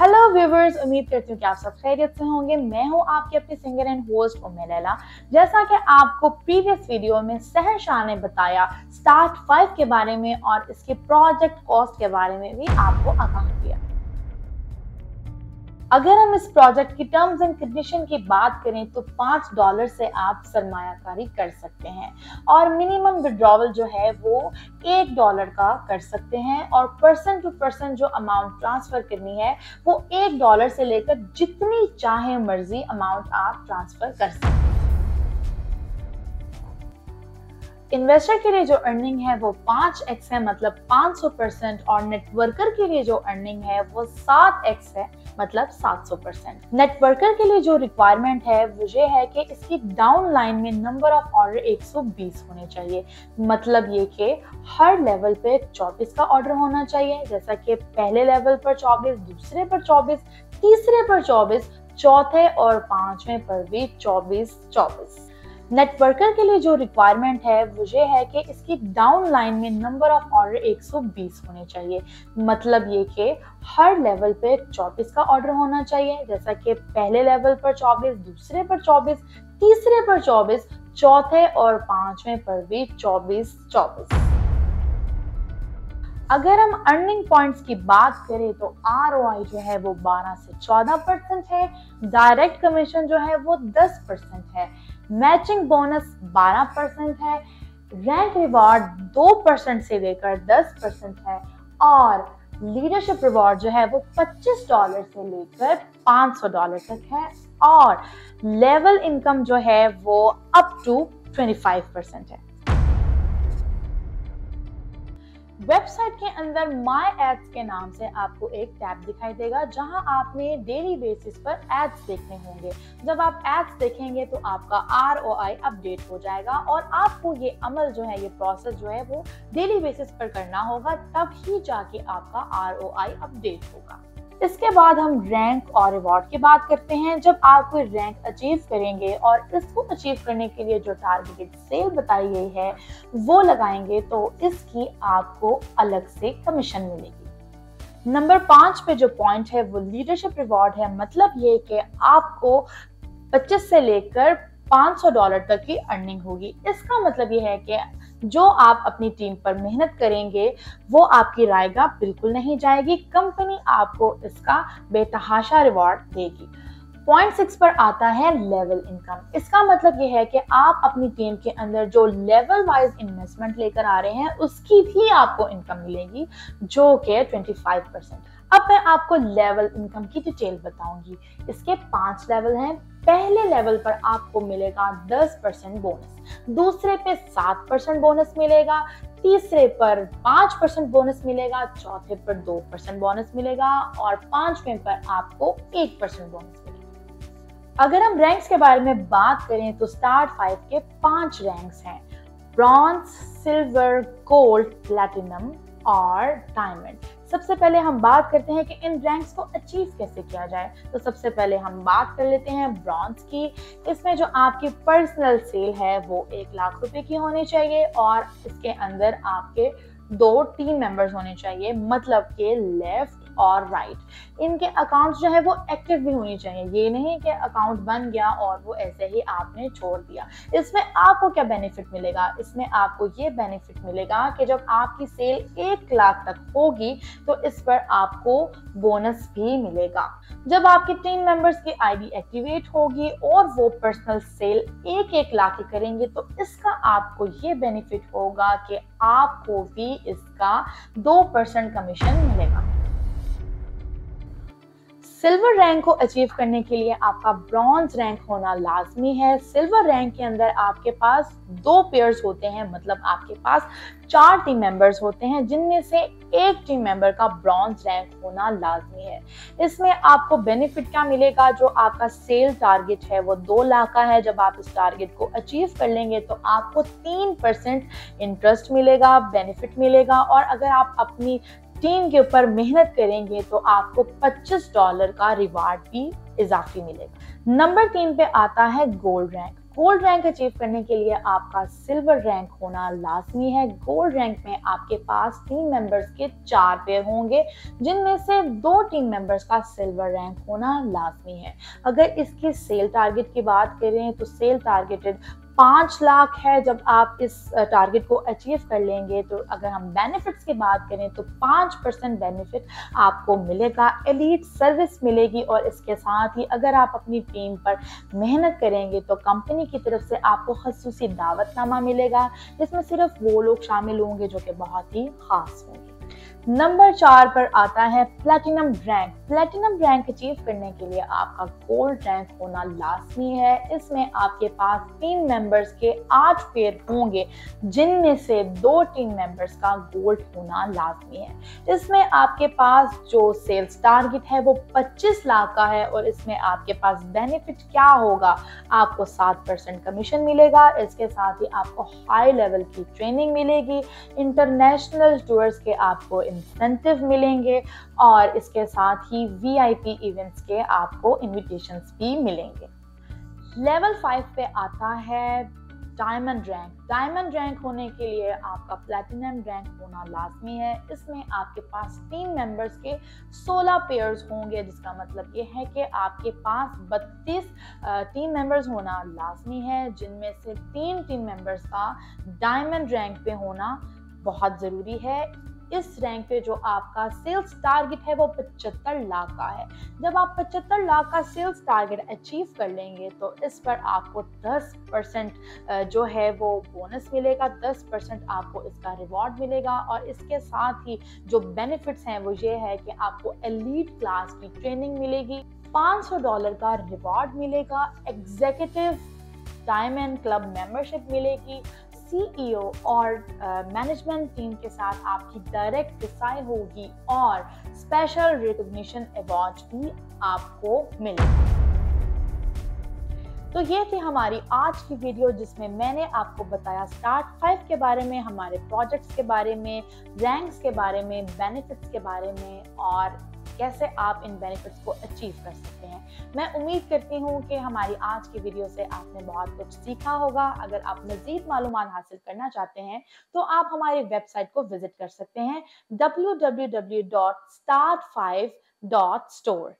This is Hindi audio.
हेलो व्यूवर्स, उम्मीद करती हूँ कि आप सब खैरियत से होंगे। मैं हूँ आपकी अपनी सिंगर एंड होस्ट उम्मे लैला। जैसा कि आपको प्रीवियस वीडियो में सहर शाह ने बताया स्टार्ट 5 के बारे में और इसके प्रोजेक्ट कॉस्ट के बारे में भी आपको आगाह किया। अगर हम इस प्रोजेक्ट की टर्म्स एंड कंडीशन की बात करें तो $5 से आप सरमायाकारी कर सकते हैं और मिनिमम विड्रॉवल जो है वो $1 का कर सकते हैं और पर्सन टू पर्सन जो अमाउंट ट्रांसफर करनी है वो $1 से लेकर जितनी चाहे मर्जी अमाउंट आप ट्रांसफर कर सकते हैं। इन्वेस्टर के लिए जो अर्निंग है वो 5x है, मतलब 500%, और नेटवर्कर के लिए जो अर्निंग है वो 7x है, मतलब 700%। नेटवर्कर के लिए जो रिक्वायरमेंट है वो ये है कि इसकी डाउन लाइन में नंबर ऑफ ऑर्डर 120 होने चाहिए। मतलब ये कि हर लेवल पे 24 का ऑर्डर होना चाहिए, जैसा कि पहले लेवल पर 24, दूसरे पर 24, तीसरे पर 24, चौथे और पांचवें पर भी 24। नेटवर्कर के लिए जो रिक्वायरमेंट है वो ये है कि इसकी डाउन लाइन में नंबर ऑफ ऑर्डर 120 होने चाहिए। मतलब ये कि हर लेवल पे 24 का ऑर्डर होना चाहिए, जैसा कि पहले लेवल पर 24, दूसरे पर 24, तीसरे पर 24, चौथे और पांचवें पर भी 24। अगर हम अर्निंग पॉइंट्स की बात करें तो ROI जो है वो 12 से 14% है, डायरेक्ट कमीशन जो है वो 10% है, मैचिंग बोनस 12% है, रैंक रिवॉर्ड 2% से लेकर 10% है और लीडरशिप रिवॉर्ड जो है वो $25 से लेकर $500 तक है और लेवल इनकम जो है वो अप टू 25% है। वेबसाइट के अंदर माय एड्स के नाम से आपको एक टैब दिखाई देगा जहां आपने डेली बेसिस पर एड्स देखने होंगे। जब आप एड्स देखेंगे तो आपका ROI अपडेट हो जाएगा और आपको ये अमल जो है, ये प्रोसेस जो है वो डेली बेसिस पर करना होगा, तब ही जाके आपका ROI अपडेट होगा। इसके बाद हम रैंक और रिवॉर्ड की बात करते हैं। जब आप कोई रैंक अचीव करेंगे और इसको अचीव करने के लिए जो टारगेटेड सेल बताई गई है वो लगाएंगे तो इसकी आपको अलग से कमीशन मिलेगी। नंबर 5 पे जो पॉइंट है वो लीडरशिप रिवॉर्ड है। मतलब ये कि आपको 25 से लेकर $500 तक की अर्निंग होगी। इसका मतलब ये है कि जो आप अपनी टीम पर मेहनत करेंगे वो आपकी रायगा बिल्कुल नहीं जाएगी, कंपनी आपको इसका बेतहाशा रिवॉर्ड देगी। पॉइंट 6 पर आता है लेवल इनकम। इसका मतलब ये है कि आप अपनी टीम के अंदर जो लेवल वाइज इन्वेस्टमेंट लेकर आ रहे हैं उसकी भी आपको इनकम मिलेगी, जो कि 25%। अब मैं आपको लेवल इनकम की डिटेल बताऊंगी। इसके 5 लेवल हैं। पहले लेवल पर आपको मिलेगा 10% बोनस, दूसरे पे 7% बोनस मिलेगा, तीसरे पर 5% बोनस मिलेगा, चौथे पर 2% बोनस मिलेगा और पांचवें पर आपको 1% बोनस मिलेगा। अगर हम रैंक्स के बारे में बात करें तो स्टार्ट 5 के 5 रैंक्स हैं: ब्रॉन्ज, सिल्वर, गोल्ड, प्लैटिनम और डायमंड। सबसे पहले हम बात करते हैं कि इन रैंक्स को अचीव कैसे किया जाए। तो सबसे पहले हम बात कर लेते हैं ब्रॉन्ज की। इसमें जो आपकी पर्सनल सेल है वो 1 लाख रुपए की होनी चाहिए और इसके अंदर आपके 2 टीम मेंबर्स होने चाहिए, मतलब के लेफ्ट और राइट। इनके अकाउंट जो है वो एक्टिव भी होनी चाहिए। ये नहीं कि अकाउंट बन गया और वो ऐसे ही आपने छोड़ दिया। इसमें आपको क्या बेनिफिट मिलेगा? इसमें आपको ये बेनिफिट मिलेगा कि जब आपकी सेल 1 लाख तक होगी तो इस पर आपको बोनस भी मिलेगा। जब आपकी टीम मेंबर्स की ID एक्टिवेट होगी और वो पर्सनल सेल 1 लाख की करेंगे तो इसका आपको ये बेनिफिट होगा कि आपको भी इसका 2% कमीशन मिलेगा। सिल्वर रैंक को अचीव करने के लिए आपका ब्रॉन्ज रैंक होना लाजमी है। सिल्वर रैंक के अंदर आपके पास 2 पेयर्स होते हैं, मतलब आपके पास 4 टीम मेंबर्स होते हैं, जिनमें से एक टीम मेंबर का ब्रॉन्ज रैंक होना लाजमी है। इसमें आपको बेनिफिट क्या मिलेगा? जो आपका सेल टारगेट है वो 2 लाख का है। जब आप इस टारगेट को अचीव कर लेंगे तो आपको 3% इंटरेस्ट मिलेगा, बेनिफिट मिलेगा और अगर आप अपनी टीम के ऊपर मेहनत करेंगे तो आपको $25 का रिवार्ड भी इजाफी मिलेगा। नंबर 3 पे आता है gold rank. Gold rank achieve करने के लिए आपका सिल्वर रैंक होना लाजमी है। गोल्ड रैंक में आपके पास टीम मेंबर्स के 4 पेयर होंगे, जिनमें से 2 टीम मेंबर्स का सिल्वर रैंक होना लाजमी है। अगर इसके सेल टारगेट की बात करें तो सेल टारगेटेड 5 लाख है। जब आप इस टारगेट को अचीव कर लेंगे तो अगर हम बेनिफिट्स की बात करें तो 5% बेनिफिट आपको मिलेगा, एलीट सर्विस मिलेगी, और इसके साथ ही अगर आप अपनी टीम पर मेहनत करेंगे तो कंपनी की तरफ से आपको खसूसी दावतनामा मिलेगा, जिसमें सिर्फ वो लोग शामिल होंगे जो कि बहुत ही खास होंगे। नंबर 4 पर आता है platinum rank. Platinum rank achieve करने के लिए आपका गोल्ड रैंक होना लाजमी है। इसमें आपके पास टीम मेंबर्स के 8 पेयर होंगे, जिनमें से 2 टीम मेंबर्स का गोल्ड होना लाजमी है। इसमें आपके पास जो सेल्स टारगेट है वो 25 लाख का है, और इसमें आपके पास बेनिफिट क्या होगा, आपको 7% कमीशन मिलेगा। इसके साथ ही आपको हाई लेवल की ट्रेनिंग मिलेगी, इंटरनेशनल टूर्स के आपको इंसेंटिव मिलेंगे, और इसके साथ ही वीआईपी इवेंट्स के आपको इनविटेशंस भी मिलेंगे। लेवल 5 पे आता है डायमंड रैंक। डायमंड रैंक होने के लिए आपका प्लैटिनम रैंक होना लाजमी है। इसमें आपके पास टीम मेंबर्स के 16 पेयर्स होंगे, जिसका मतलब ये है कि आपके पास 32 टीम मेंबर्स होना लाजमी है, जिनमें से 3 टीम मेंबर्स का डायमंड रैंक पे होना बहुत ज़रूरी है। इस रैंक पे जो आपका सेल्स टारगेट है वो 75 लाख का है। जब आप 75 लाख का सेल्स टारगेट अचीव कर लेंगे तो इस पर आपको 10% जो है वो बोनस मिलेगा, 10% आपको इसका रिवॉर्ड मिलेगा, और इसके साथ ही जो बेनिफिट्स हैं वो ये है कि आपको एलीट क्लास की ट्रेनिंग मिलेगी, $500 का रिवॉर्ड मिलेगा, एग्जीक्यूटिव डायमंड क्लब मेंबरशिप मिलेगी, सीईओ और मैनेजमेंट टीम के साथ आपकी डायरेक्ट रिसाई होगी, और स्पेशल रिकॉग्निशन अवार्ड भी आपको मिलेगा। तो ये थी हमारी आज की वीडियो, जिसमें मैंने आपको बताया स्टार्ट 5 के बारे में, हमारे प्रोजेक्ट्स के बारे में, रैंक्स के बारे में, बेनिफिट्स के बारे में, और कैसे आप इन बेनिफिट्स को अचीव कर सकते हैं। मैं उम्मीद करती हूँ कि हमारी आज की वीडियो से आपने बहुत कुछ सीखा होगा। अगर आप मज़ीद मालूमात हासिल करना चाहते हैं तो आप हमारी वेबसाइट को विजिट कर सकते हैं www.start5.store।